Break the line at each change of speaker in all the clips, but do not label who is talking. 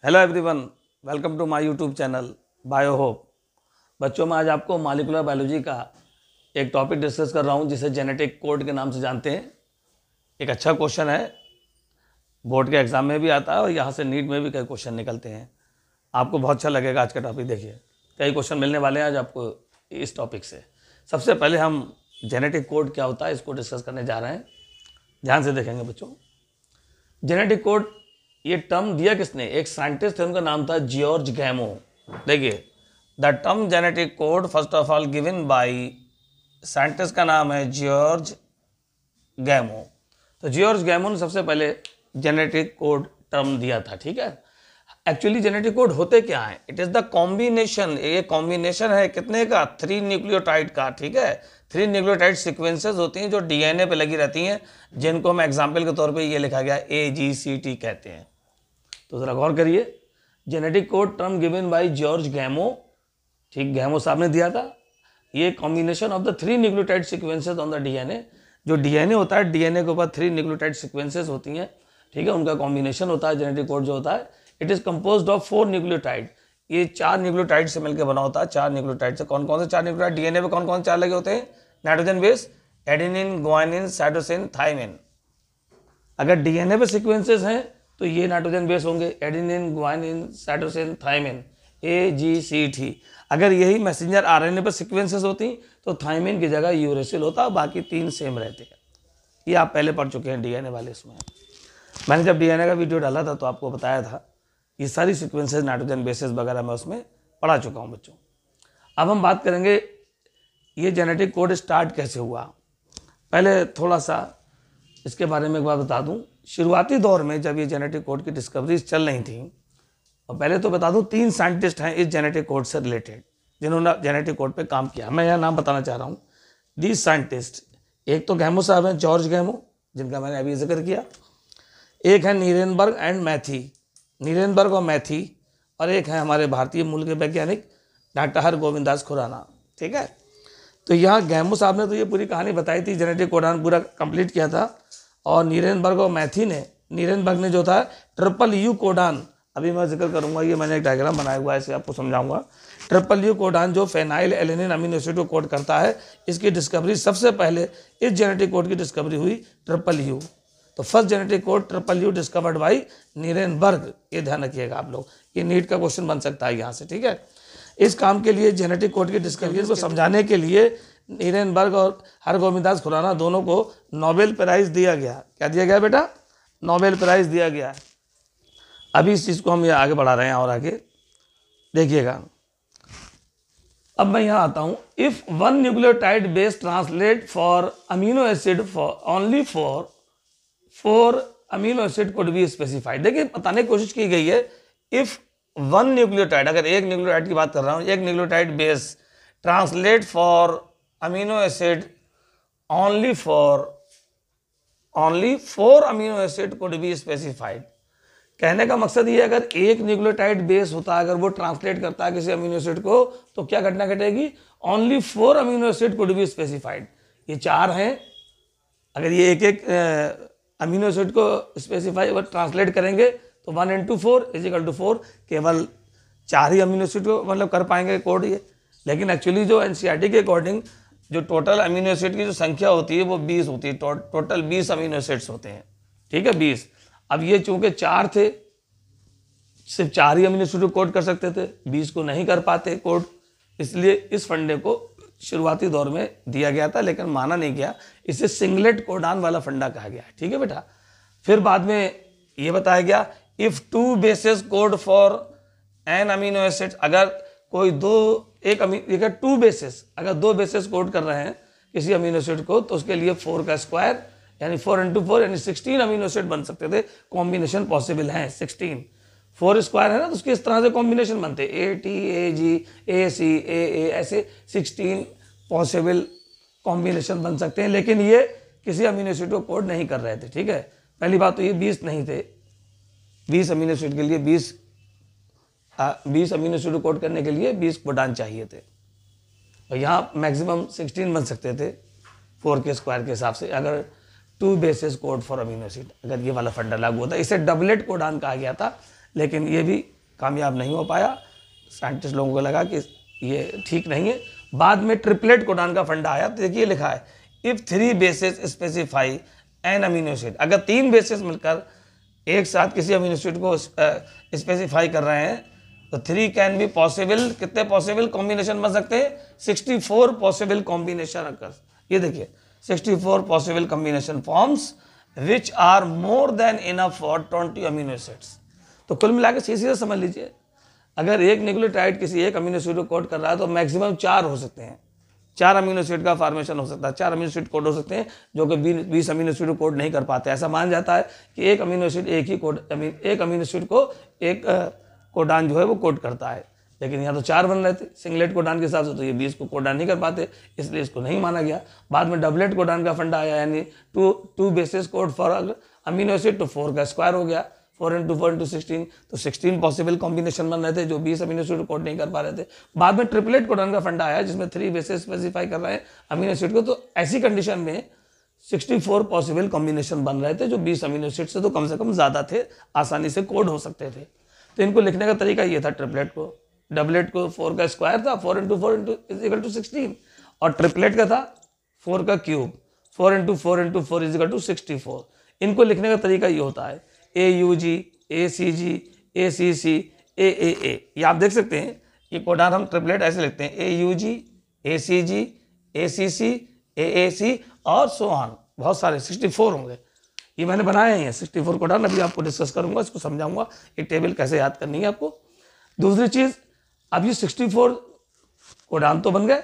Hello everyone, welcome to my YouTube channel Bio Hope. बच्चों, मैं आज आपको मॉलिक्यूलर बायोलॉजी का एक टॉपिक डिस्कस कर रहा हूं जिसे जेनेटिक कोड के नाम से जानते हैं। एक अच्छा क्वेश्चन है, बोर्ड के एग्जाम में भी आता है और यहाँ से नीट में भी कई क्वेश्चन निकलते हैं। आपको बहुत अच्छा लगेगा आज का टॉपिक। देखिए, कई क्वेश्चन मिलने वाले हैं आज आपको इस टॉपिक से। सबसे पहले हम जेनेटिक कोड क्या होता है इसको डिस्कस करने जा रहे हैं। ध्यान से देखेंगे बच्चों। जेनेटिक कोड ये टर्म दिया किसने? एक साइंटिस्ट थे, उनका नाम था जॉर्ज गैमो। देखिए, the term genetic code first of all given by, scientist का नाम है जॉर्ज गैमो। तो जॉर्ज गैमो ने सबसे पहले जेनेटिक कोड टर्म दिया था। ठीक है, एक्चुअली जेनेटिक कोड होते क्या है? इट इज द कॉम्बिनेशन, ये कॉम्बिनेशन है कितने का? 3 न्यूक्लियोटाइड का। ठीक है, 3 न्यूक्लियोटाइड सीक्वेंसेस होती हैं जो डीएनए पे लगी रहती हैं, जिनको हम एग्जाम्पल के तौर पे ये लिखा गया AGCT कहते हैं। तो जरा गौर करिए, genetic code term given by George Gamow, ठीक, गैमो साहब ने दिया था। ये combination of the 3 nucleotide sequences on the DNA, जो डीएनए होता है, डीएनए के ऊपर 3 न्यूक्लियोटाइड सीक्वेंसेस होती हैं, ठीक है, उनका कॉम्बिनेशन होता है जेनेटिक कोड जो होता है। It is composed of 4 nucleotide. ये 4 न्यूक्लियोटाइड से मिलकर बना होता है। 4 न्यूक्लियोटाइड से कौन कौन से 4 न्यूक्लियोटाइड? डीएनए पे कौन कौन से 4 लगे होते हैं? Nitrogen base, adenine, guanine, cytosine, thymine. अगर डीएनए पे सीक्वेंसेस हैं तो ये नाइट्रोजन बेस होंगे, adenine, guanine, cytosine, thymine, AGCT। अगर यही मैसेंजर आरएनए पर सीक्वेंसेस होती तो थाइमिन की जगह यूरेसिल होता, बाकी 3 सेम रहते हैं। ये आप पहले पढ़ चुके हैं डीएनए वाले। इसमें मैंने जब डीएनए का वीडियो डाला था तो आपको बताया था, ये सारी सीक्वेंसेस नाइट्रोजन बेसिस वगैरह मैं उसमें पढ़ा चुका हूँ बच्चों। अब हम बात करेंगे ये जेनेटिक कोड स्टार्ट कैसे हुआ। पहले थोड़ा सा इसके बारे में एक बात बता दूं। शुरुआती दौर में जब ये जेनेटिक कोड की डिस्कवरीज चल रही थी, और पहले तो बता दूं 3 साइंटिस्ट हैं इस जेनेटिक कोड से रिलेटेड जिन्होंने जेनेटिक कोड पे काम किया। मैं यहाँ नाम बताना चाह रहा हूँ। दीज साइंटिस्ट, एक तो गैमो साहब हैं, जॉर्ज गैमो, जिनका मैंने अभी जिक्र किया। एक है नीरेनबर्ग एंड मैथी, नीरेनबर्ग और मैथी, और एक है हमारे भारतीय मूल के वैज्ञानिक डॉक्टर हरगोविंद दास खुराना। ठीक है, तो यहाँ गैमो साहब ने तो ये पूरी कहानी बताई थी, जेनेटिक कोडान पूरा कंप्लीट किया था। और नीरेनबर्ग और मैथी ने, नीरेनबर्ग ने जो था ट्रिपल कोडान, अभी मैं जिक्र करूंगा, ये मैंने एक डायग्राम बनाया हुआ है, इसे आपको समझाऊंगा। ट्रिपल कोडान जो फेनाइल एलेनिन अमीनो एसिड को कोड करता है, इसकी डिस्कवरी सबसे पहले, इस जेनेटिक कोड की डिस्कवरी हुई ट्रिपल। तो first genetic code triple discovered by Nirenberg. ये ध्यान रखिएगा आप लोग, ये नीट का क्वेश्चन बन सकता है यहाँ से। ठीक है, इस काम के लिए, जेनेटिक कोड की डिस्कवरी को समझाने के लिए नीरेनबर्ग और हरगोविंद दास खुराना दोनों को नोबेल प्राइज दिया गया। क्या दिया गया बेटा? नोबेल प्राइज दिया गया। अभी इस चीज़ को हम ये आगे बढ़ा रहे हैं और आगे देखिएगा। अब मैं यहाँ आता हूँ। If 1 nucleotide base translate for amino acid for only for 4 amino acid code be specified. देखिए, बताने की कोशिश की गई है, इफ 1 न्यूक्लियोटाइड, अगर एक न्यूक्लियोटाइड की बात कर रहा हूँ, एक nucleotide base translate for amino acid only for 4 amino acid code be specified. कहने का मकसद ये, अगर एक न्यूक्लियोटाइड बेस होता है, अगर वो ट्रांसलेट करता है किसी अमीनो एसिड को, तो क्या घटना घटेगी? Only 4 amino acid code be specified. ये 4 हैं, अगर ये एक एक अमीनो एसिड को स्पेसिफाई और ट्रांसलेट करेंगे तो 1 into 4 = 4, केवल 4 ही अमीनो एसिड को मतलब कर पाएंगे कोड ये। लेकिन एक्चुअली जो एनसीईआरटी के अकॉर्डिंग जो टोटल अमीनो एसिड की जो संख्या होती है वो 20 होती है। टोटल 20 अमीनो एसिड्स होते हैं। ठीक है, 20। अब ये चूंकि 4 थे, सिर्फ 4 ही अमीनो एसिड को कोड कर सकते थे, 20 को नहीं कर पाते कोड, इसलिए इस फंडे को शुरुआती दौर में दिया गया था, लेकिन माना नहीं गया। इसे सिंगलेट कोडान वाला फंडा कहा गया है। ठीक है बेटा। फिर बाद में ये बताया गया, if 2 bases code for an amino acid, अगर कोई 2 बेसिस, अगर 2 बेसिस कोड कर रहे हैं किसी अमीनो एसिड को, तो उसके लिए 4 का स्क्वायर यानी 4 into 4 यानी 16 अमीनो एसिड बन सकते थे। कॉम्बिनेशन पॉसिबल है 16। 4 स्क्वायर है ना, तो उसके इस तरह से कॉम्बिनेशन बनते, AT, AG, AC, AA, ऐसे 16 पॉसिबल कॉम्बिनेशन बन सकते हैं। लेकिन ये किसी अमीनो एसिड को कोड नहीं कर रहे थे। ठीक है, पहली बात तो ये 20 नहीं थे। 20 अमीनो एसिड के लिए 20 अमीनो एसिड को कोड करने के लिए 20 कोडान चाहिए थे, और यहाँ मैक्सिमम 16 बन सकते थे 4 के स्क्वायर के हिसाब से, अगर 2 bases code for amino acid, अगर ये वाला फंडा लागू होता। इसे डबलेट कोडान कहा गया था। लेकिन ये भी कामयाब नहीं हो पाया। साइंटिस्ट लोगों को लगा कि ये ठीक नहीं है। बाद में ट्रिपलेट कोडान का फंडा आया। तो देखिए लिखा है if 3 bases specify an amino acid, अगर 3 बेसेस मिलकर एक साथ किसी अमीनो एसिड को स्पेसिफाई कर रहे हैं तो 3 कैन बी पॉसिबल, कितने पॉसिबल कॉम्बिनेशन बन सकते हैं? 64 पॉसिबल कॉम्बिनेशन अकर्स। ये देखिए 64 possible combination forms which are more than enough for 20 amino acids. तो कुल मिलाकर सीधे समझ लीजिए, अगर एक न्यूक्लियोटाइड किसी एक अमीनो एसिड को कोड कर रहा है तो मैक्सिमम 4 हो सकते हैं, 4 अमीनो एसिड का फॉर्मेशन हो सकता है, 4 अमीनो एसिड कोड हो सकते हैं जो कि 20 अमीनो एसिड को कोड नहीं कर पाते। ऐसा माना जाता है कि एक अमीनो एसिड एक अमीनो एसिड को एक कोडान जो है वो कोड करता है, लेकिन यहाँ तो 4 बन रहे थे सिंगलेट कोडान के हिसाब से, तो ये 20 को कोडान नहीं कर पाते, इसलिए इसको नहीं माना गया। बाद में डबलेट कोडान का फंडा आया, यानी 2 bases code for amino acid, तो 4 का स्क्वायर हो गया, 4 × 4 × 16, तो 16 पॉसिबल कॉम्बिनेशन बन रहे थे जो 20 अमीनो एसिड कोड नहीं कर पा रहे थे। बाद में ट्रिपलेट कोडान का फंडा आया जिसमें 3 बेसिस स्पेसिफाई कर रहे हैं अमीनो एसिड को, तो ऐसी कंडीशन में 64 पॉसिबल कॉम्बिनेशन बन रहे थे जो 20 अमीनो एसिड से तो कम से कम ज़्यादा थे, आसानी से कोड हो सकते थे। तो इनको लिखने का तरीका ये था, ट्रिपलेट को, डबलेट को 4 का स्क्वायर था, 4 × 4 = 16, और ट्रिपलेट का था 4 का क्यूब, 4 × 4 × 4 = 64। इनको लिखने का तरीका ये होता है AUG, ACG, ACC, AAA। ये आप देख सकते हैं, ये कोडान हम ट्रिपलेट ऐसे लिखते हैं AUG, ACG, ACC, AAC और सो ऑन, बहुत सारे 64 होंगे। ये मैंने बनाए हैं 64 कोडान, अभी आपको डिस्कस करूंगा, इसको समझाऊंगा ये टेबल कैसे याद करनी है आपको। दूसरी चीज़, अब ये 64 कोडान तो बन गए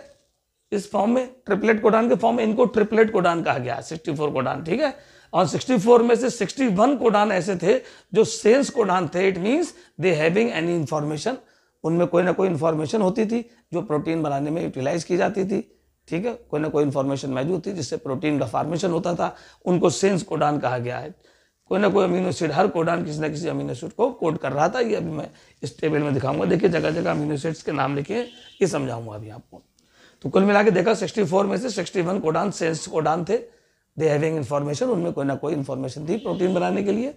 इस फॉर्म में, ट्रिपलेट कोडान के फॉर्म में, इनको ट्रिपलेट कोडान कहा गया, 64 कोडान, ठीक है। और 64 में से 61 कोडान ऐसे थे जो सेंस कोडान थे, it means they having any information, उनमें कोई ना कोई इंफॉर्मेशन होती थी जो प्रोटीन बनाने में यूटिलाइज की जाती थी, ठीक है, कोई ना कोई इंफॉर्मेशन मौजूद थी जिससे प्रोटीन का फॉर्मेशन होता था, उनको सेंस कोडान कहा गया है। कोई ना कोई अमीनो एसिड, हर कोडान किसी ना किसी अमीनो एसिड को कोड कर रहा था। ये अभी मैं इस टेबल में दिखाऊंगा, देखिए जगह जगह अमीनो एसिड्स के नाम लिखे, ये समझाऊंगा अभी आपको। तो कुल मिला के देखा 64 में से 61 कोडान सेंस कोडान थे, दे हैविंग इन्फॉर्मेशन, उनमें कोई ना कोई इन्फॉर्मेशन थी प्रोटीन बनाने के लिए।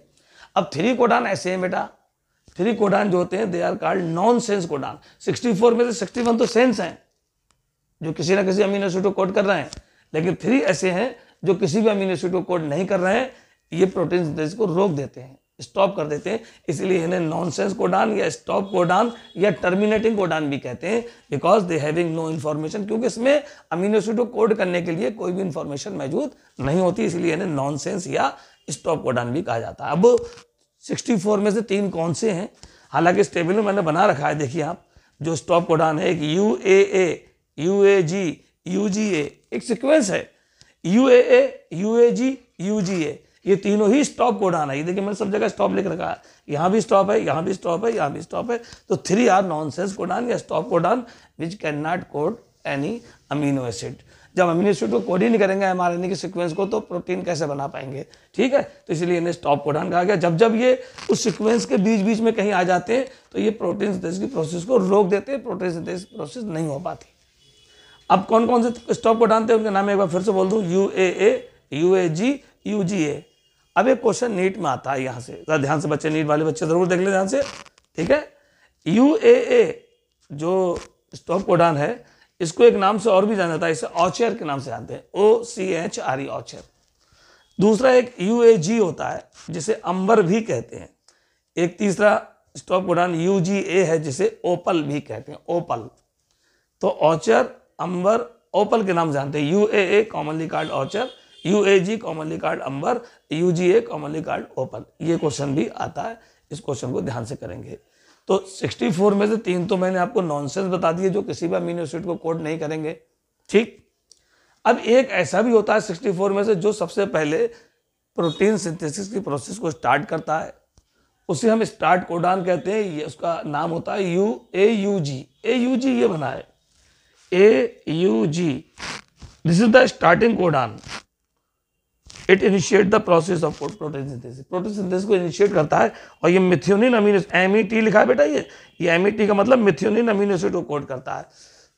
अब 3 कोडान ऐसे हैं बेटा, 3 कोडान जो होते हैं they are called nonsense codon. 64 में से 61 तो सेंस हैं जो किसी ना किसी अमीनो एसिड को कोड कर रहे हैं, लेकिन 3 ऐसे हैं जो किसी भी अमीनो एसिड को कोड नहीं कर रहे हैं, ये प्रोटीन सिंथेसिस को रोक देते हैं, स्टॉप कर देते हैं, इसलिए इन्हें नॉनसेंस कोडान या स्टॉप कोडान या टर्मिनेटिंग कोडान भी कहते हैं, because they having no information, क्योंकि इसमें अमीनो एसिड को कोड करने के लिए कोई भी इन्फॉर्मेशन मौजूद नहीं होती, इसलिए इन्हें नॉनसेंस या स्टॉप कोडान भी कहा जाता है। अब 64 में से 3 कौन से हैं? हालांकि इस टेबल में मैंने बना रखा है, देखिए आप, जो स्टॉप कोडान है, एक UAA, UAG, UGA, एक सीक्वेंस है, UAA, UAG, UGA, ये तीनों ही स्टॉप कोडान है। ये देखिए मैंने सब जगह स्टॉप लिख रखा है, यहाँ भी स्टॉप है, यहाँ भी स्टॉप है, यहाँ भी स्टॉप है। तो 3 आर नॉनसेंस कोडान या stop codon which can not code any amino acid. जब अमीनो एसिड को कोड ही नहीं करेंगे mRNA के सीक्वेंस को, तो प्रोटीन कैसे बना पाएंगे, ठीक है। तो इसलिए इन्हें स्टॉप कोडान कहा गया। जब जब ये उस सीक्वेंस के बीच बीच में कहीं आ जाते हैं तो ये प्रोटीन सिंथेसिस की प्रोसेस को रोक देते हैं, प्रोटीन सिंथेसिस प्रोसेस नहीं हो पाती। अब कौन कौन से स्टॉप कोडान थे उनके नाम एक बार फिर से बोल दूं, UAA, UAG, UGA। अब एक क्वेश्चन नीट में आता है, यहाँ से जरा ध्यान से बच्चे, नीट वाले बच्चे जरूर देख ले ध्यान से, ठीक है। UAA जो स्टॉप कोडान है, इसको एक नाम से और भी जाना जाता है, इसे ऑचर के नाम से जानते हैं, OCHRE, ऑचर। दूसरा एक UAG होता है जिसे अंबर भी कहते हैं। एक तीसरा स्टॉप कोडान UGA है जिसे ओपल भी कहते हैं, ओपल। तो ऑचर, अंबर, ओपल के नाम जानते हैं। UAA commonly called ochre, UAG commonly called amber, UGA commonly called opal. ये क्वेश्चन भी आता है, इस क्वेश्चन को ध्यान से करेंगे। तो 64 में से 3 तो मैंने आपको नॉनसेंस बता दिए जो किसी भी अमीनो एसिड को कोड नहीं करेंगे, ठीक। अब एक ऐसा भी होता है 64 में से जो सबसे पहले प्रोटीन सिंथेसिस की प्रोसेस को स्टार्ट करता है, उसे हम स्टार्ट कोडान कहते हैं। ये उसका नाम होता है AUG। AUG ये बना है AUG, this is the starting codon, it initiate the process of protein synthesis. Protein synthesis को इनिशिएट करता है, और ये मिथियोनिन अमीनो, MET लिखा है बेटा, ये MET का मतलब मिथियोनिन अमीनो एसिड को कोड करता है।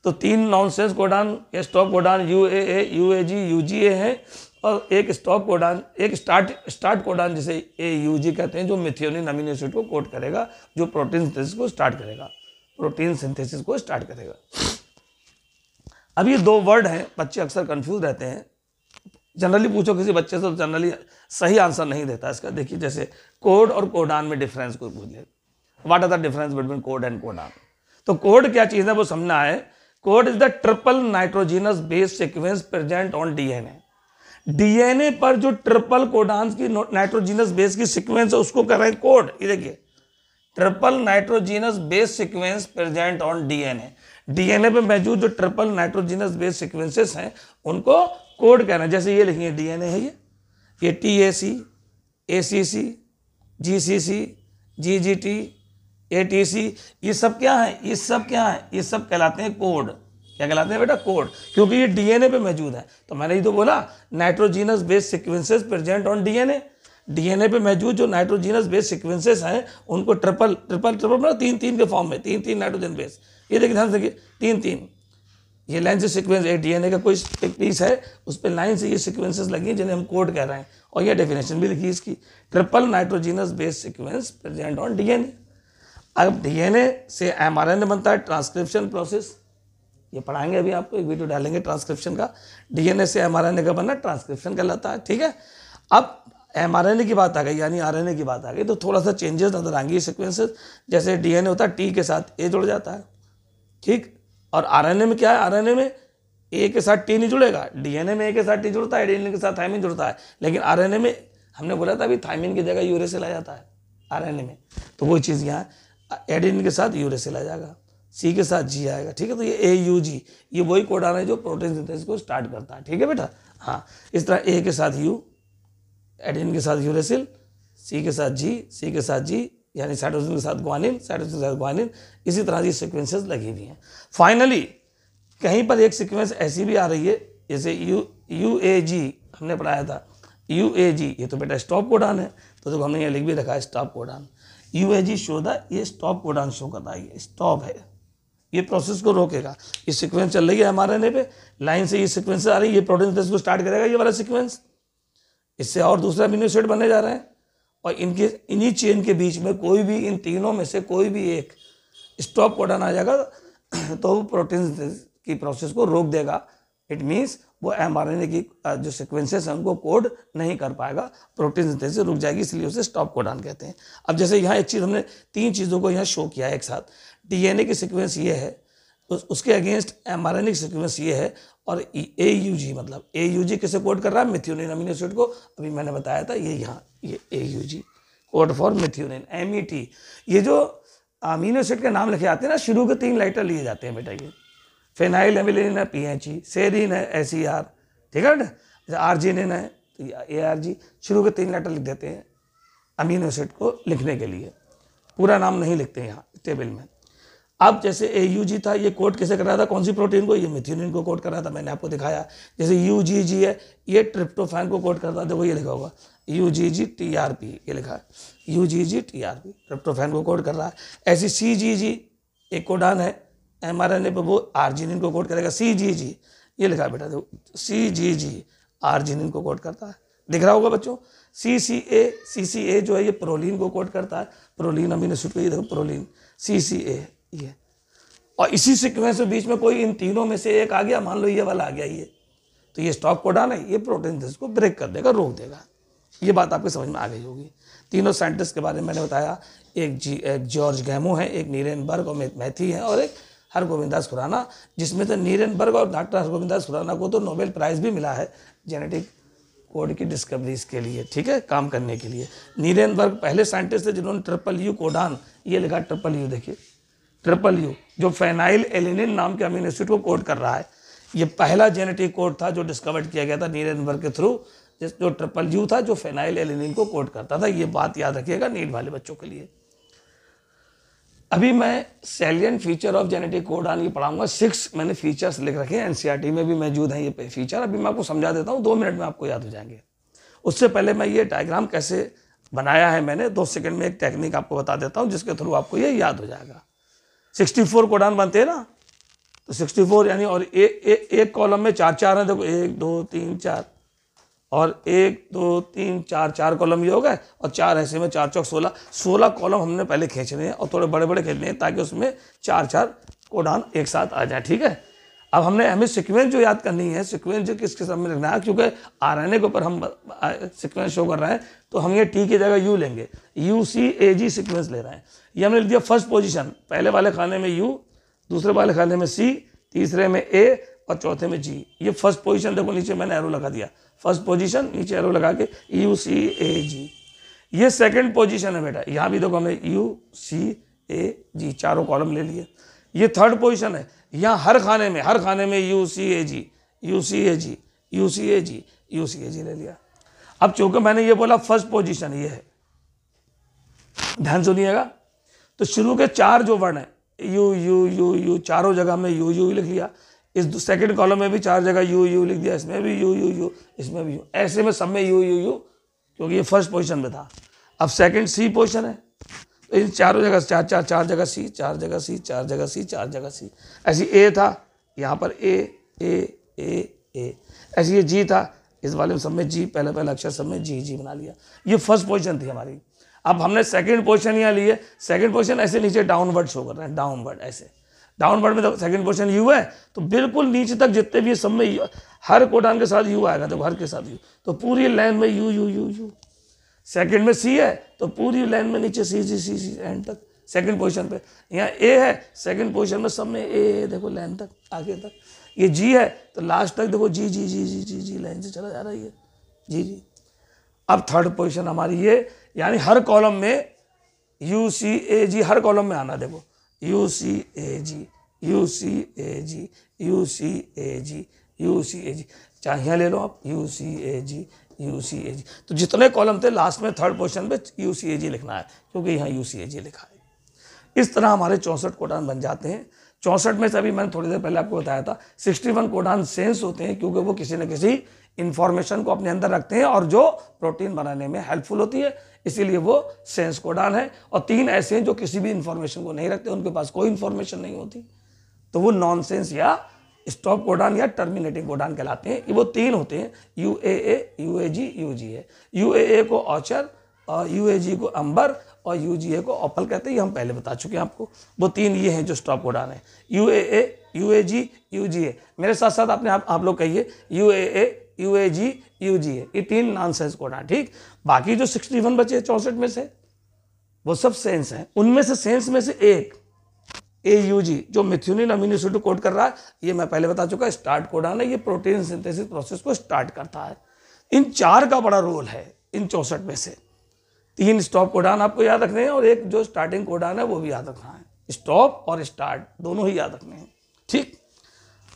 तो 3 नॉनसेंस कोडान या stop codon UAA, UAG, UGA है, और एक स्टॉप कोडान, एक स्टार्ट कोडान जिसे AUG कहते हैं, जो मेथियोनिन अमीनो एसिड को कोड करेगा, जो प्रोटीन सिंथेसिस को स्टार्ट करेगा, प्रोटीन सिंथेसिस को स्टार्ट करेगा। अब ये दो वर्ड हैं, बच्चे अक्सर कंफ्यूज रहते हैं। जनरली पूछो किसी बच्चे से तो जनरली सही आंसर नहीं देता इसका। देखिए जैसे कोड और कोडान में डिफरेंस को पूछ ले, what are the difference between code and codon. तो कोड क्या चीज़ है वो समझना है। Code is the triple nitrogenous base sequence present on DNA। DNA पर जो ट्रिपल कोडान की नाइट्रोजिनस बेस की सीक्वेंस है उसको कर रहे हैं कोड। ये देखिए triple nitrogenous base sequence present on DNA पे मौजूद जो ट्रिपल नाइट्रोजिनस बेस सीक्वेंसेस हैं उनको कोड कहना है। जैसे ये लिखिए DNA है, ये TAC, ACC, GCC, GGT, ATC, ये सब क्या है, ये सब क्या है, ये सब कहलाते हैं कोड। क्या कहलाते हैं बेटा? कोड, क्योंकि ये DNA पे मौजूद है। तो मैंने ही तो बोला nitrogenous base sequences present on DNA पे मौजूद जो नाइट्रोजिनस बेस सीक्वेंसेस हैं उनको ट्रिपल मतलब 3 के फॉर्म में, 3 नाइट्रोजन बेस। ये देखिए ध्यान से देखिए 3 ये लाइन से सीक्वेंस है, DNA का कोई एक पीस है, उस पर लाइन से ये सीक्वेंसेस लगी हैं जिन्हें हम कोड कह रहे हैं। और ये डेफिनेशन भी लिखी इसकी, triple nitrogenous base sequence present on DNA। अब DNA से mRNA बनता है, ट्रांसक्रिप्शन प्रोसेस, ये पढ़ाएंगे अभी आपको, एक वीडियो डालेंगे ट्रांसक्रिप्शन का। DNA से mRNA का बनना ट्रांसक्रिप्शन कहलाता है, ठीक है। अब mRNA की बात आ गई, यानी RNA की बात आ गई, तो थोड़ा सा चेंजेस नजर आएंगे सीक्वेंसेस। जैसे DNA होता है T के साथ A जुड़ जाता है, ठीक। और RNA में क्या है, RNA में A के साथ T नहीं जुड़ेगा, DNA में A के साथ T जुड़ता है, DNA के साथ थायमिन जुड़ता है। लेकिन RNA में हमने बोला था अभी थायमिन की जगह यूरेसिल आ जाता है RNA में, तो वही चीज़ यहाँ एडेनिन के साथ यूरेसिल आ जाएगा, C के साथ G आएगा, ठीक है। तो ये AUG, ये वही कोडान है जो प्रोटीन सिंथेसिस को स्टार्ट करता है, ठीक है बेटा। हाँ, इस तरह A के साथ U, एडेनिन के साथ यूरेसिल, C के साथ G, C के साथ G, यानी साइटोसिन के साथ ग्वानिन, साइटोसिन के साथ ग्वानिन, इसी तरह की सीक्वेंसेस लगी हुई हैं। फाइनली कहीं पर एक सीक्वेंस ऐसी भी आ रही है जैसे UAG, हमने पढ़ाया था UAG, ये तो बेटा स्टॉप कोडान है, तो देखो हमने यहाँ लिख भी रखा है stop codon. UAG show the, ये स्टॉप कोडान शो करता है, ये स्टॉप है, ये प्रोसेस को रोकेगा। ये सीक्वेंस चल रही है mRNA पे, लाइन से ये सीक्वेंस आ रही है, ये प्रोटीन सिंथेसिस को स्टार्ट करेगा, ये वाला सीक्वेंस, इससे और दूसरा अमीनो एसिड बनने जा रहे हैं। और इन्हीं चेन के बीच में कोई भी, इन तीनों में से कोई भी एक स्टॉप कोडान आ जाएगा तो वो प्रोटीन की प्रोसेस को रोक देगा। इट मीन्स वो mRNA की जो सीक्वेंसेस हैं उनको कोड नहीं कर पाएगा, प्रोटीन सिंथेसिस रुक जाएगी, इसलिए उसे स्टॉप कोडान कहते हैं। अब जैसे यहाँ एक चीज़ हमने 3 चीज़ों को यहाँ शो किया है एक साथ, DNA की सीक्वेंस ये है, उसके अगेंस्ट mRNA की सीक्वेंस ये है, और AUG मतलब AUG किसे कोड कर रहा है? मेथियोनिन अमीनो एसिड को। अभी मैंने बताया था ये यहाँ, ये AUG code for methionine, MET। ये जो अमीनो एसिड के नाम लिखे आते हैं ना, शुरू के 3 लेटर लिए जाते हैं बेटा, ये फेनाइल एमिलिन है PHE, सेरीन है SER, ठीक है ना, आर्जिनिन है तो ARG, शुरू के 3 लेटर लिख देते हैं अमीनो एसिड को लिखने के लिए, पूरा नाम नहीं लिखते यहाँ टेबल में। अब जैसे AUG था, ये कोड कैसे कर रहा था, कौन सी प्रोटीन को? ये मेथियोनिन को कोड कर रहा था, मैंने आपको दिखाया। जैसे UGG है, ये ट्रिप्टोफैन को कोड करता है, देखो ये लिखा होगा UGG TRP, ये लिखा है UGG TRP, ट्रिप्टोफैन को कोड कर रहा है। ऐसी CGG एक कोडान है mRNA पे, वो आर्जिनिन को कोड करेगा, CGG, ये लिखा है बेटा देखो CGG आर्जिनिन को कोड करता है, दिख रहा होगा बच्चों। CCA जो है ये प्रोलीन को कोड करता है, प्रोलीन अमीनो एसिड को, ये देखो प्रोलीन CCA ये। और इसी सीक्वेंस के बीच में कोई इन तीनों में से एक आ गया, मान लो ये वाला आ गया ये, तो ये स्टॉप कोडान है, ये प्रोटीन सिंथेसिस को ब्रेक कर देगा, रोक देगा। ये बात आपके समझ में आ गई होगी। तीनों साइंटिस्ट के बारे में मैंने बताया, एक जॉर्ज गैमो है, एक नीरेनबर्ग और मैथी है, और एक हरगोविंद दास खुराना, जिसमें तो नीरेनबर्ग और डॉक्टर हरगोविंद दास खुराना को तो नोबेल प्राइज़ भी मिला है जेनेटिक कोड की डिस्कवरीज के लिए, ठीक है, काम करने के लिए। नीरेनबर्ग पहले साइंटिस्ट थे जिन्होंने ट्रिपल U कोडान, ये लिखा ट्रिपल U, देखिए ट्रिपल U जो फेनाइल एलिनिन नाम के अमीनो एसिड को कोड कर रहा है, ये पहला जेनेटिक कोड था जो डिस्कवर्ड किया गया था नीरेनबर्ग के थ्रू, जो ट्रिपल U था जो फेनाइल एलिनिन को कोड करता था। ये बात याद रखिएगा नीट वाले बच्चों के लिए। अभी मैं salient feature of genetic codon ये पढ़ाऊंगा। 6 मैंने फीचर्स लिख रखे हैं, NCERT में भी मौजूद हैं ये फीचर। अभी मैं आपको समझा देता हूँ, 2 मिनट में आपको याद हो जाएंगे। उससे पहले मैं ये डायग्राम कैसे बनाया है मैंने 2 सेकंड में एक टेक्निक आपको बता देता हूँ, जिसके थ्रू आपको ये याद हो जाएगा। 64 कोडान बनते हैं ना, तो 64 यानी, और एक कॉलम में 4 4 हैं, देखो 1 2 3 4, और 1 2 3 4 4 कॉलम ये हो गए और 4 ऐसे में 4 चौक 16 कॉलम हमने पहले खींचने हैं और थोड़े बड़े बड़े खींचने हैं ताकि उसमें 4 कोडान एक साथ आ जाए। ठीक है, अब हमें सीक्वेंस जो याद करनी है, सीक्वेंस जो किसके सामने रखना है, क्योंकि RNA के ऊपर हम सीक्वेंस शो कर रहे हैं तो हम ये T की जगह U लेंगे, UCAG सीक्वेंस ले रहे हैं। ये हमने लिख दिया फर्स्ट पोजीशन, पहले वाले खाने में U, दूसरे वाले खाने में C, तीसरे में A और चौथे में G। ये फर्स्ट पोजीशन, देखो नीचे मैंने एरो लगा दिया, फर्स्ट पोजीशन, नीचे एरो लगा के UCAG। ये सेकंड पोजीशन है बेटा, यहाँ भी देखो हमें UCAG, चारों कॉलम ले लिए। ये थर्ड पोजीशन है, यहाँ हर खाने में UCAG ले लिया। अब चूंकि मैंने ये बोला फर्स्ट पोजीशन ये है, ध्यान सुनिएगा, तो शुरू के 4 जो वर्ण है यू, चारों जगह में यू लिख लिया। इस सेकंड कॉलम में भी 4 जगह यू लिख दिया, इसमें भी यू, इसमें भी यू, ऐसे में सब में यू, क्योंकि ये फर्स्ट पोजीशन में था। अब सेकंड सी पोजीशन है, तो इन चारों जगह 4 जगह सी, 4 जगह सी, 4 जगह सी, 4 जगह सी। ऐसी ए था, यहाँ पर ए, ऐसी ये जी था, इस वाले में सब में जी, पहले अक्षर सब में जी बना लिया। ये फर्स्ट पोजीशन थी हमारी। अब हमने सेकंड पोजीशन यहाँ ली है, सेकंड पोजीशन ऐसे नीचे डाउनवर्ड शो कर रहे हैं, डाउनवर्ड ऐसे, डाउनवर्ड में तो सेकंड पोजीशन यू है, तो बिल्कुल नीचे तक जितने भी सब में हर कोडान के साथ यू आएगा, देखो हर के साथ यू, तो पूरी लाइन में यू। सेकंड में सी है तो पूरी लाइन में नीचे सी एंड तक, सेकंड पोजीशन पे। यहाँ ए है, सेकंड पोजीशन में सब में ए, देखो लाइन तक, आगे तक। ये जी है तो लास्ट तक देखो जी लाइन से चला जा रहा है जी। अब थर्ड पोजीशन हमारी ये, यानी हर कॉलम में UCAG, हर कॉलम में आना, देखो UCAG, चाहे यहाँ ले लो आप UCAG। तो जितने कॉलम थे लास्ट में थर्ड पोजीशन पे UCAG लिखना है, क्योंकि यहाँ UCAG लिखा है। इस तरह हमारे 64 कोडान बन जाते हैं। 64 में से अभी मैंने थोड़ी देर पहले आपको बताया था 61 कोडान सेंस होते हैं, क्योंकि वो किसी न किसी इंफॉर्मेशन को अपने अंदर रखते हैं और जो प्रोटीन बनाने में हेल्पफुल होती है, इसीलिए वो सेंस कोडान है। और 3 ऐसे हैं जो किसी भी इंफॉर्मेशन को नहीं रखते, उनके पास कोई इंफॉर्मेशन नहीं होती, तो वो नॉनसेंस या स्टॉप कोडान या टर्मिनेटिंग कोडान कहलाते हैं। वो 3 होते हैं, UAA, UAG, UGA। UAA को ऑचर और UAG को अंबर और UGA को ऑपल कहते हैं, ये हम पहले बता चुके हैं आपको। वो 3 ये हैं जो स्टॉप कोडान है, UAA, UAG, UGA। मेरे साथ साथ आपने आप लोग कहिए UAA, UAG, UGA, ये 3 नॉनसेंस कोडान। ठीक, बाकी जो 61 बचे 64 में से वो सब सेंस हैं। उनमें से सेंस में से एक AUG जो मिथ्योनिन अमीनो एसिड कोड कर रहा है, ये मैं पहले बता चुका, स्टार्ट कोडान है, ये प्रोटीन सिंथेसिस प्रोसेस को स्टार्ट करता है। इन 4 का बड़ा रोल है इन 64 में से। 3 स्टॉप कोडान आपको याद रखने हैं और एक जो स्टार्टिंग कोडान है वो भी याद रखना है। स्टॉप और स्टार्ट दोनों ही याद रखने हैं। ठीक,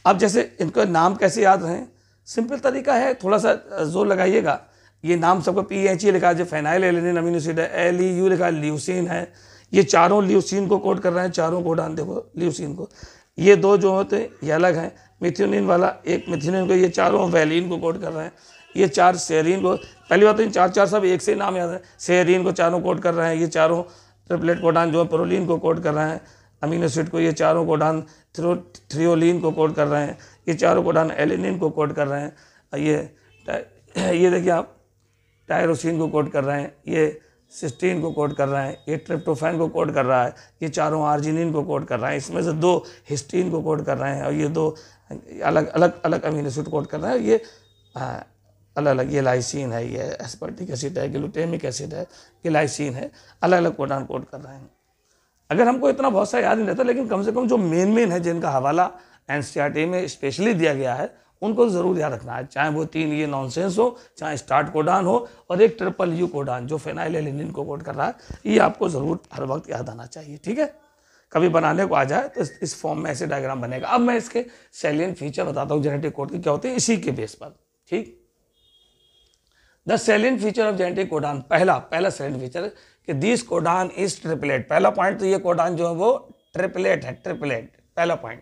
अब जैसे इनका नाम कैसे याद रहे, सिंपल तरीका है, थोड़ा सा जोर लगाइएगा। ये नाम सबको PHE लिखा है, फेनाइल एलेनिन अमीनो एसिड है, LEU लिखा है, ल्यूसीन है। ये चारों ल्यूसीन को कोड कर रहे हैं, चारों कोडान देखो ल्यूसीन को। ये 2 जो होते हैं ये अलग हैं, मिथ्योनिन वाला एक मिथ्योनिन को, ये चारों वैलिन को कोड कर रहे हैं। ये 4 सेरीन को, पहली बात तो इन 4 सब एक से नाम याद है, सेरीन को चारों कोड कर रहे हैं। ये चारों ट्रिपलेट कोडान जो है प्रोलीन को कोड कर रहे हैं, अमीनो एसिड को। ये चारों कोडान थ्रियोलिन को कोड कर रहे हैं। ये चारों कोडान एलेनिन को कोड कर रहे हैं। ये देखिए आप टायरोसिन को कोड कर रहे हैं, ये सिस्टीन को कोड कर रहे हैं, ये ट्रिप्टोफैन को कोड कर रहा है, ये चारों आर्जिनिन को कोड कर रहे हैं, इसमें से 2 हिस्टीन को कोड कर रहे हैं और ये 2 अलग अमीनो एसिड कोड कर रहे हैं। ये अलग अलग, ये लाइसिन है, ये एस्पर्टिक एसिड है, ग्लूटामिक एसिड है, ये लाइसिन है, अलग अलग कोडान कोड कर रहे हैं। अगर हमको इतना बहुत सा याद नहीं रहता, लेकिन कम से कम जो मेन है जिनका हवाला NCERT में स्पेशली दिया गया है उनको ज़रूर याद रखना है, चाहे वो 3 ये नॉनसेंस हो, चाहे स्टार्ट कोडान हो और एक UUU कोडान जो फेनाइल एलेनिन को कोड कर रहा है। ये आपको ज़रूर हर वक्त याद आना चाहिए। ठीक है, कभी बनाने को आ जाए तो इस फॉर्म में ऐसे डायग्राम बनेगा। अब मैं इसके सैलिएंट फीचर बताता हूँ जेनेटिक कोड के क्या होते हैं इसी के बेस पर। ठीक, the salient feature of genetic codon, पहला सैलिएंट फीचर कि दिस कोडान इज ट्रिपलेट। पहला पॉइंट तो ये कोडान जो है वो ट्रिपलेट है, ट्रिपलेट पहला पॉइंट।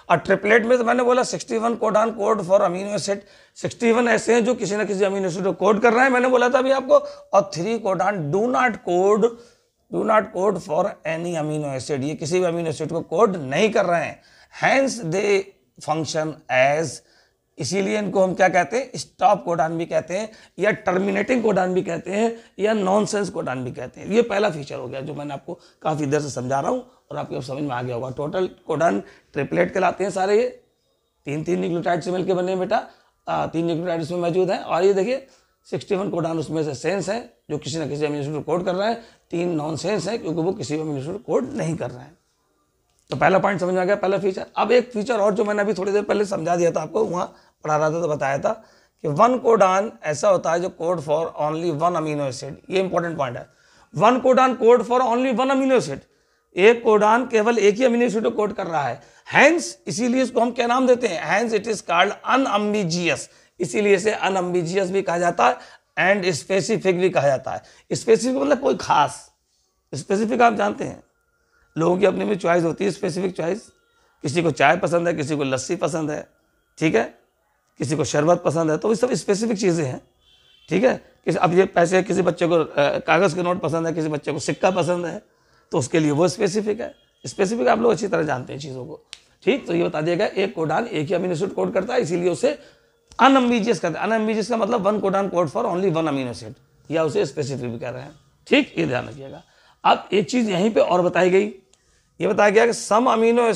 और ट्रिपलेट में तो मैंने बोला 61 codon code for amino acid, 61 ऐसे हैं जो किसी न किसी अमीनो एसिड को कोड कर रहे हैं, मैंने बोला था अभी आपको। और 3 codon do not code for any amino acid, ये किसी भी अमीनो एसिड को कोड नहीं कर रहे हैं। हैंस दे फंक्शन एज इसीलिए इनको हम क्या कहते हैं, स्टॉप कोडान भी कहते हैं, या टर्मिनेटिंग कोडान भी कहते हैं, या नॉनसेंस कोडान भी कहते हैं। ये पहला फीचर हो गया जो मैंने आपको काफ़ी देर से समझा रहा हूँ और आपको समझ में आ गया होगा। टोटल कोडान ट्रिपलेट कहलाते हैं सारे, ये 3 न्यूक्लियोटाइड से मिलकर बने हैं बेटा, 3 न्यूक्लियोटाइड इसमें मौजूद हैं। और ये देखिए 61 कोडान उसमें से सेंस है जो किसी न किसी अमीनो एसिड को कोड कर रहा है, 3 नॉन सेंस है क्योंकि वो किसी अमीनो एसिड को कोड नहीं कर रहा है। तो पहला पॉइंट समझ में आ गया, पहला फीचर। अब एक फीचर और जो मैंने अभी थोड़ी देर पहले समझा दिया था आपको, वहाँ पढ़ा रहा था तो बताया था कि 1 कोडान ऐसा होता है जो code for only 1 amino acid. ये इंपॉर्टेंट पॉइंट है, 1 codon code for only 1 amino acid. एक कोडान केवल एक ही अमीनो एसिड को कोड कर रहा है, हैंस इसीलिए इसको हम क्या नाम देते हैं, हैंस इट इज कॉल्ड अनअम्बिजियस। इसीलिए इसे अनअम्बिजियस भी कहा जाता है एंड स्पेसिफिक भी कहा जाता है। स्पेसिफिक मतलब कोई खास, स्पेसिफिक आप जानते हैं लोगों की अपनी में चॉइस होती है, स्पेसिफिक चॉइस। किसी को चाय पसंद है, किसी को लस्सी पसंद है, ठीक है, किसी को शरबत पसंद है, तो ये सब स्पेसिफिक चीज़ें हैं, ठीक है। अब ये पैसे, किसी बच्चे को कागज़ के नोट पसंद है, किसी बच्चे को सिक्का पसंद है, तो उसके लिए वो स्पेसिफिक है। स्पेसिफिक आप लोग अच्छी तरह जानते हैं चीज़ों को, ठीक। तो ये बता दिया गया एक कोडान एक ही अमीनो एसिड कोड करता है, इसीलिए उसे अनअम्बिजियस कहते हैं। अनअम्बिजियस का मतलब 1 codon code for only 1 amino acid, या उसे स्पेसिफिक भी कह रहे हैं, ठीक। ये ध्यान रखिएगा। अब एक चीज़ यहीं पे और बताई गई, ये बताया गया कि some amino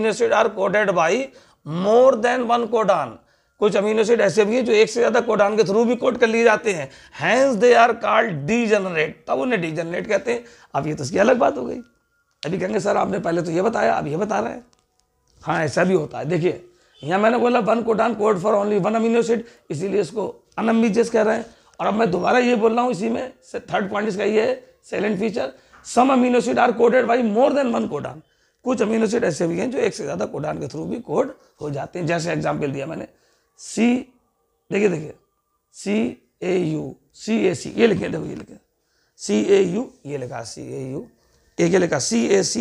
acid are coded by more than 1 codon. कुछ अमीनो एसिड ऐसे भी हैं जो एक से ज्यादा कोडान के थ्रू भी कोड कर लिए जाते हैं, hence they are called degenerate, तब उन्हें डीजनरेट कहते हैं। अब ये तो इसकी अलग बात हो गई। अभी कहेंगे सर आपने पहले तो ये बताया, अब ये बता रहे हैं। हाँ ऐसा भी होता है। देखिए यहाँ मैंने बोला 1 codon code for only 1 amino acid, इसीलिए इसको अनअम्बिजियस कह रहे हैं। और अब मैं दोबारा ये बोल रहा हूँ, इसी में थर्ड पॉइंट इसका ये है, silent feature, some amino acid are coded by more than 1 codon. कुछ अमीनो एसिड ऐसे भी हैं जो एक से ज्यादा कोडान के थ्रू भी कोड हो जाते हैं। जैसे एग्जाम्पल दिया मैंने, सी, देखिए CAU, CAC, ये लिखे, देखो ये लिखे CAU, ये लिखा CAU, एक ये लिखा CAC,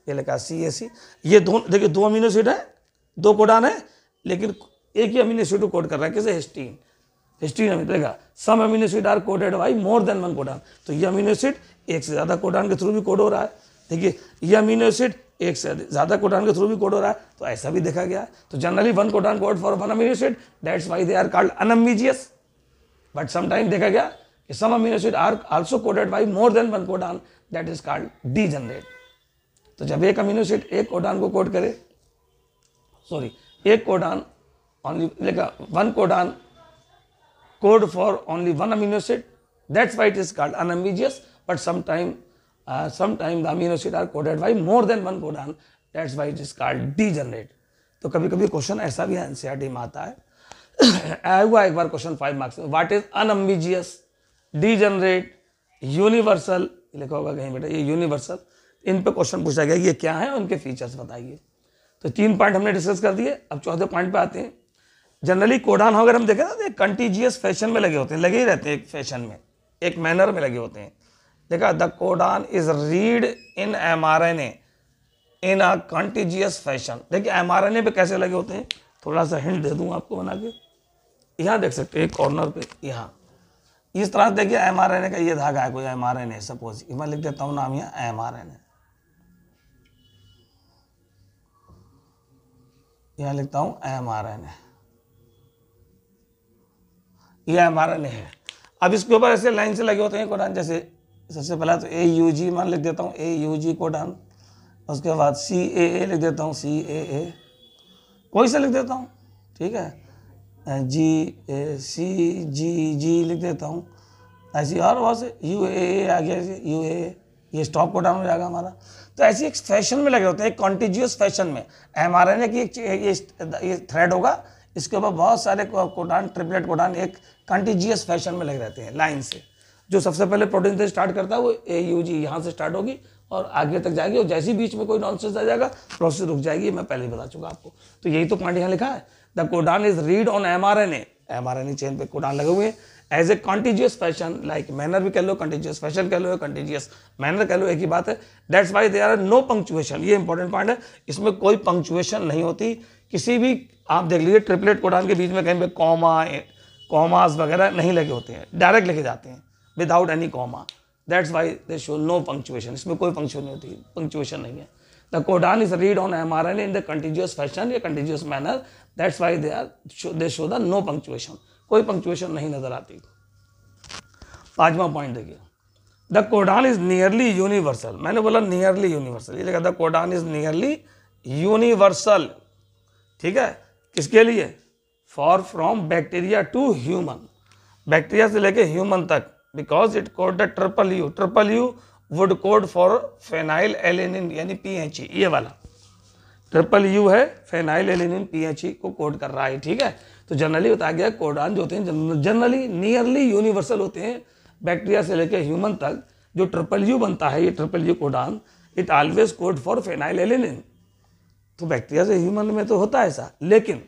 ये लिखा CAC। ये दोनों देखिए 2 अमीनो एसिड है, 2 कोडान है, लेकिन एक ही अमीनो एसिड को कोड कर रहा है, किसे, हिस्टीन। हिस्टीन अमीनो, देखा some amino acid are coded by more than 1 codon. तो ये अमीनो एसिड एक से ज्यादा कोडान के थ्रू भी कोड हो रहा है। देखिए ये अमीनो एसिड एक से ज्यादा कोडान के थ्रू भी कोड हो रहा है, तो ऐसा भी देखा गया है। तो generally 1 codon code for 1 amino acid, that's why they are called unambiguous. But sometime देखा गया कि some amino acid are also coded by more than 1 codon, that is called degenerate. तो जब एक अमीनो एसिड एक कोडान को code करे, sorry एक कोडान ओनली, लेगा 1 codon code for only 1 amino acid, that's why it is called unambiguous. But sometime the amino acid are coded by more than 1 codon, that's why it is called degenerate. तो कभी कभी question ऐसा भी NCERT में आता है, आएगा एक बार क्वेश्चन 5 मार्क्स में, व्हाट इज अनअम्बिजियस, डीजनरेट, यूनिवर्सल, लिखा होगा कहीं बेटा ये यूनिवर्सल। इन पे क्वेश्चन पूछा गया ये क्या है और उनके फीचर्स बताइए। तो 3 पॉइंट हमने डिस्कस कर दिए। अब चौथे पॉइंट पे आते हैं। जनरली कोडान अगर हम देखें ना तो कंटीजियस फैशन में लगे होते हैं, लगे ही रहते हैं एक फैशन में, एक मैनर में लगे होते हैं। देखा, the codon is read in mRNA in a contiguous fashion. देखिए mRNA पे कैसे लगे होते हैं, थोड़ा सा हिंट दे दूं आपको बना के, यहाँ देख सकते हैं कॉर्नर पे, यहाँ इस तरह देखिए mRNA का ये धागा है, कोई mRNA, सपोज मैं लिख देता हूँ नाम यहाँ mRNA, यहाँ लिखता हूँ mRNA, ये mRNA है। अब इसके ऊपर ऐसे लाइन से लगे होते हैं कोडान, जैसे सबसे पहला तो AUG मान लिख देता हूँ, AUG कोडान, उसके बाद CAA लिख देता हूँ, CAA कोई सा लिख देता हूँ, ठीक है, GG लिख देता हूँ, ऐसी और बहुत से UAA आ गया, UAA, ये स्टॉप कोडान हो जाएगा हमारा। तो ऐसी एक फैशन में लगे होते हैं, एक कॉन्टिजियस फैशन में। mRNA की एक ये थ्रेड होगा, इसके ऊपर बहुत सारे कोडान, ट्रिपलेट कोडान एक कंटीजियस फैशन में लगे रहते हैं लाइन से। जो सबसे पहले प्रोटीन से स्टार्ट करता है वो AUG यहाँ से स्टार्ट होगी और आगे तक जाएगी, और जैसे ही बीच में कोई नॉनसेंस आ जाएगा प्रोसेस रुक जाएगी, मैं पहले ही बता चुका आपको। तो यही तो पॉइंट यहाँ लिखा है, the codon is read on mRNA chain पे कोडान लगे हुए हैं as a contiguous fashion, like manner भी कह लो, कंटीजियस फैशन कह लो, कंटीजियस मैनर कह लो, एक ही बात है। That's why there are no punctuation, ये इंपॉर्टेंट पॉइंट है, इसमें कोई पंक्चुएशन नहीं होती। किसी भी आप देख लीजिए ट्रिपलेट कोडान के बीच में कहीं पे कॉमास वगैरह नहीं लगे होते हैं, डायरेक्ट लिखे जाते हैं without any comma. That's why they show no punctuation, इसमें कोई पंक्चुएशन नहीं होती, पंक्चुएशन नहीं है। The codon is read on mRNA in the continuous fashion या continuous manner, that's why they show the no punctuation, कोई पंक्चुएशन नहीं नजर आती। 5वां पॉइंट देखिए, the codon is nearly universal, मैंने बोला नियरली यूनिवर्सल, ये लिखा the codon is nearly universal, ठीक है, किसके लिए, for from bacteria to human, bacteria से लेके ह्यूमन तक, because it code the triple U would code for phenylalanine यानी PHE, ये वाला ट्रिपल यू है, फेनाइल एलेनिन PHE को कोड कर रहा है, ठीक है। तो जनरली बताया गया कोडान जो होते हैं जनरली नियरली यूनिवर्सल होते हैं, बैक्टीरिया से लेके ह्यूमन तक जो ट्रिपल यू बनता है, ये triple U codon, it always code for phenyl alanine. तो बैक्टीरिया से ह्यूमन में तो होता है ऐसा, लेकिन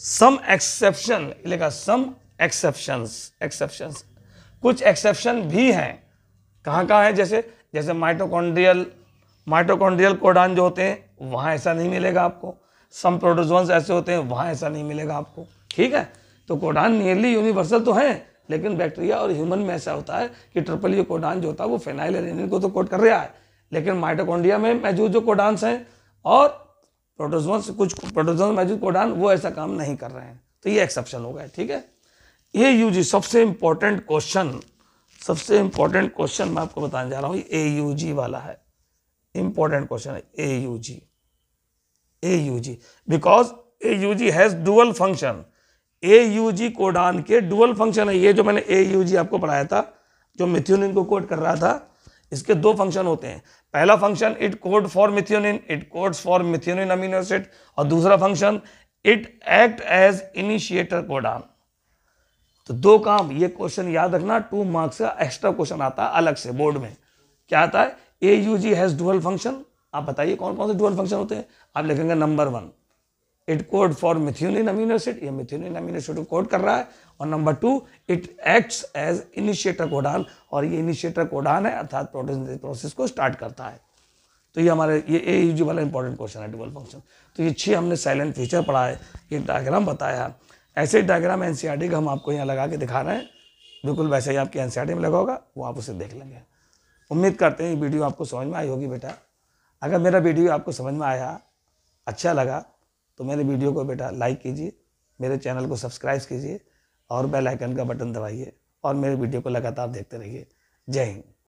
सम एक्सेप्शन लिखा, सम एक्सेप्शंस, कुछ एक्सेप्शन भी हैं। कहाँ कहाँ है, जैसे माइटोकॉन्ड्रियल कोडान जो होते हैं वहाँ ऐसा नहीं मिलेगा आपको, सम प्रोटोजोन्स ऐसे होते हैं वहाँ ऐसा नहीं मिलेगा आपको, ठीक है। तो कोडान नियरली यूनिवर्सल तो हैं, लेकिन बैक्टीरिया और ह्यूमन में ऐसा होता है कि ट्रिपल यू कोडान जो होता है वो फेनाइल एलेनिन को तो कोड कर रहा है, लेकिन माइटोकॉन्ड्रिया में मौजूद जो कोडान्स हैं और प्रोटोजोन्स, कुछ प्रोटोजोन्स मौजूद कोडान, वो ऐसा काम नहीं कर रहे हैं, तो ये एक्सेप्शन हो गया, ठीक है। AUG सबसे इंपॉर्टेंट क्वेश्चन मैं आपको बताने जा रहा हूँ, AUG वाला है, इंपॉर्टेंट क्वेश्चन है AUG because AUG has dual function, AUG codon के डुअल फंक्शन है। ये जो मैंने AUG आपको पढ़ाया था, जो मिथ्योनिन को कोड कर रहा था, इसके 2 फंक्शन होते हैं। पहला function it code for methionine, it codes for methionine amino acid, और दूसरा function it act as initiator codon. तो 2 काम, ये क्वेश्चन याद रखना, 2 मार्क्स का एक्स्ट्रा क्वेश्चन आता है अलग से बोर्ड में। क्या आता है, AUG हैज डुअल फंक्शन, आप बताइए कौन कौन से डुअल फंक्शन होते हैं। आप लिखेंगे number 1 it code for methionine amino acid, ये मिथ्योनिन अमीनो एसिड को कोड कर रहा है, और number 2 it acts as initiator codon, और ये इनिशिएटर कोडान है, अर्थात प्रोटीन प्रोसेस को स्टार्ट करता है। तो ये हमारे ये AUG वाला इंपॉर्टेंट क्वेश्चन है, डुअल फंक्शन। तो ये 6 हमने साइलेंट फीचर पढ़ा है, ये डायग्राम बताया, ऐसे डायग्राम NCERT का हम आपको यहाँ लगा के दिखा रहे हैं, बिल्कुल वैसे ही आपके NCERT में लगा होगा, वो आप उसे देख लेंगे। उम्मीद करते हैं ये वीडियो आपको समझ में आई होगी बेटा। अगर मेरा वीडियो आपको समझ में आया, अच्छा लगा, तो मेरे वीडियो को बेटा लाइक कीजिए, मेरे चैनल को सब्सक्राइब कीजिए और बेल आइकन का बटन दबाइए, और मेरे वीडियो को लगातार देखते रहिए। जय हिंद।